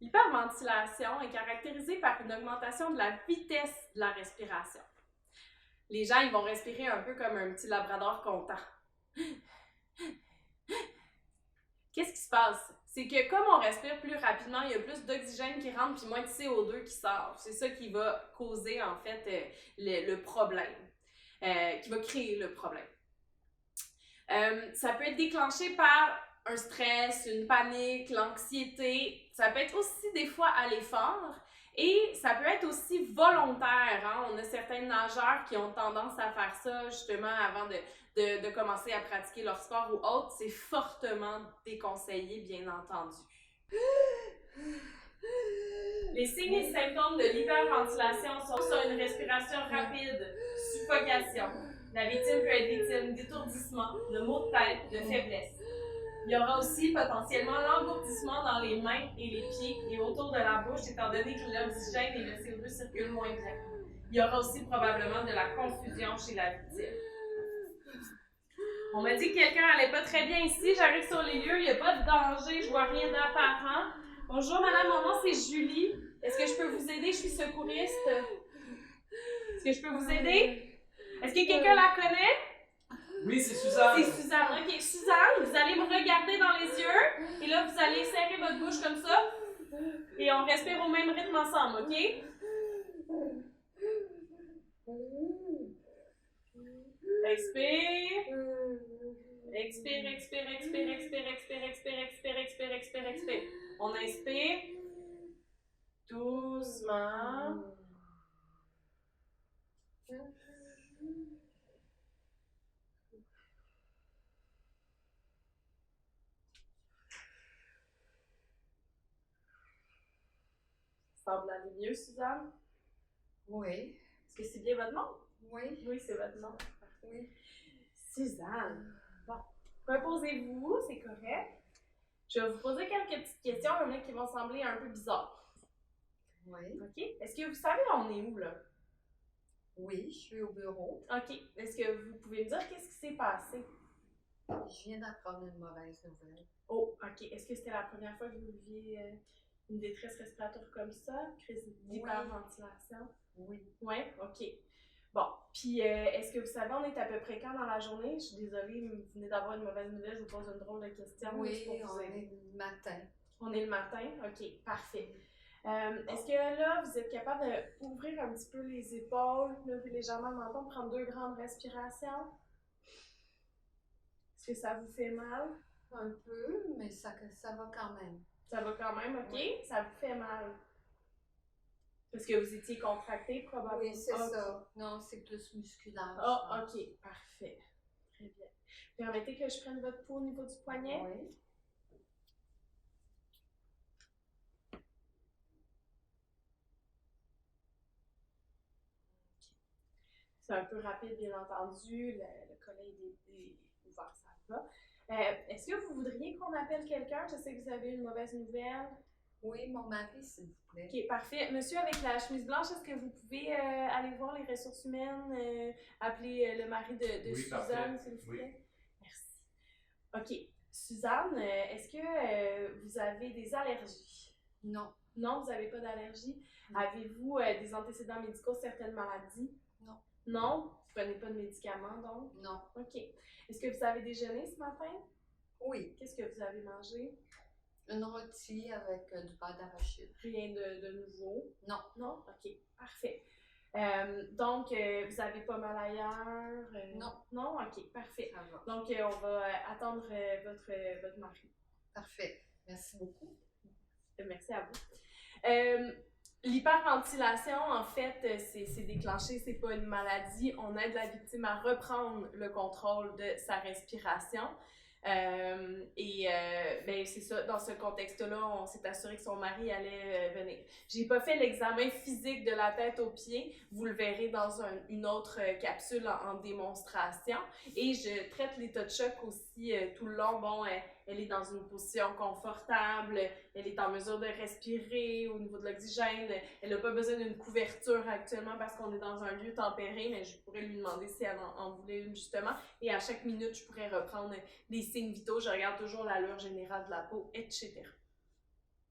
L'hyperventilation est caractérisée par une augmentation de la vitesse de la respiration. Les gens, ils vont respirer un peu comme un petit labrador content. Qu'est-ce qui se passe? C'est que comme on respire plus rapidement, il y a plus d'oxygène qui rentre puis moins de CO2 qui sort. C'est ça qui va causer en fait le problème, qui va créer le problème. Ça peut être déclenché par un stress, une panique, l'anxiété. Ça peut être aussi des fois à l'effort et ça peut être aussi volontaire. Hein? On a certains nageurs qui ont tendance à faire ça justement avant de commencer à pratiquer leur sport ou autre. C'est fortement déconseillé, bien entendu. Les signes et symptômes de l'hyperventilation sont une respiration rapide, suffocation. La victime peut être victime d'étourdissement, de maux de tête, de faiblesse. Il y aura aussi potentiellement l'engourdissement dans les mains et les pieds et autour de la bouche, étant donné que l'oxygène et le CO2 circulent moins bien. Il y aura aussi probablement de la confusion chez la victime. On m'a dit que quelqu'un allait pas très bien ici. J'arrive sur les lieux, il n'y a pas de danger, je vois rien d'apparent. Bonjour madame, mon nom c'est Julie. Est-ce que je peux vous aider? Je suis secouriste. Est-ce que je peux vous aider? Est-ce que quelqu'un la connaît? Oui, c'est Suzanne. C'est Suzanne. Ok, Suzanne, vous allez me regarder dans les yeux et là, vous allez serrer votre bouche comme ça et on respire au même rythme ensemble, ok? Expire. Expire, expire, expire, expire, expire, expire, expire, expire, expire, expire. On inspire. Doucement. Ça semble aller mieux, Suzanne? Oui. Est-ce que c'est bien votre nom? Oui. Oui, c'est votre nom. Oui. Suzanne. Bon, reposez-vous, c'est correct. Je vais vous poser quelques petites questions, il y en a qui vont sembler un peu bizarres. Oui. OK? Est-ce que vous savez on est où, là? Oui, je suis au bureau. OK. Est-ce que vous pouvez me dire qu'est-ce qui s'est passé? Je viens d'apprendre une mauvaise nouvelle. Oh, OK. Est-ce que c'était la première fois que vous viviez une détresse respiratoire comme ça? Crise d'hyperventilation? Oui. Oui? OK. Bon. Puis, est-ce que vous savez, on est à peu près quand dans la journée? Je suis désolée, vous venez d'avoir une mauvaise nouvelle, je vous pose une drôle de question. Oui, on est le matin. On est le matin? OK, parfait. Est-ce que là, vous êtes capable d'ouvrir un petit peu les épaules, lever légèrement le menton, prendre 2 grandes respirations? Est-ce que ça vous fait mal? Un peu, mais ça va quand même. Ça va quand même, OK? Oui. Ça vous fait mal? Parce que vous étiez contracté, probablement. Oui, c'est ça. Non, c'est plus musculaire. Ah, OK, parfait. Très bien. Permettez que je prenne votre pouls au niveau du poignet? Oui. C'est un peu rapide, bien entendu. Le collègue est ouvert, ça va. Est-ce que vous voudriez qu'on appelle quelqu'un? Je sais que vous avez une mauvaise nouvelle. Oui, mon mari, s'il vous plaît. OK, parfait. Monsieur avec la chemise blanche, est-ce que vous pouvez aller voir les ressources humaines, appeler le mari de Oui, Suzanne, s'il vous plaît? Merci. OK. Suzanne, est-ce que vous avez des allergies? Non. Non, vous n'avez pas d'allergie. Avez-vous des antécédents médicaux, certaines maladies? Non. Non? Vous prenez pas de médicaments, donc? Non. OK. Est-ce que vous avez déjeuné ce matin? Oui. Qu'est-ce que vous avez mangé? Une rôtie avec du beurre d'arachide. Rien de nouveau? Non. Non? OK, parfait. Donc, vous avez pas mal ailleurs? Non. Non? OK, parfait. Ça va. Donc, on va attendre votre mari. Parfait. Merci beaucoup. Merci à vous. L'hyperventilation, en fait, c'est déclenché, c'est pas une maladie. On aide la victime à reprendre le contrôle de sa respiration. Ben c'est ça, dans ce contexte-là, on s'est assuré que son mari allait venir. J'ai pas fait l'examen physique de la tête aux pieds, vous le verrez dans une autre capsule en démonstration. Et je traite l'état de choc aussi tout le long. Bon, elle est dans une position confortable, elle est en mesure de respirer au niveau de l'oxygène, elle n'a pas besoin d'une couverture actuellement parce qu'on est dans un lieu tempéré, mais je pourrais lui demander si elle en voulait une justement. Et à chaque minute, je pourrais reprendre les signes vitaux, je regarde toujours l'allure générale de la peau, etc.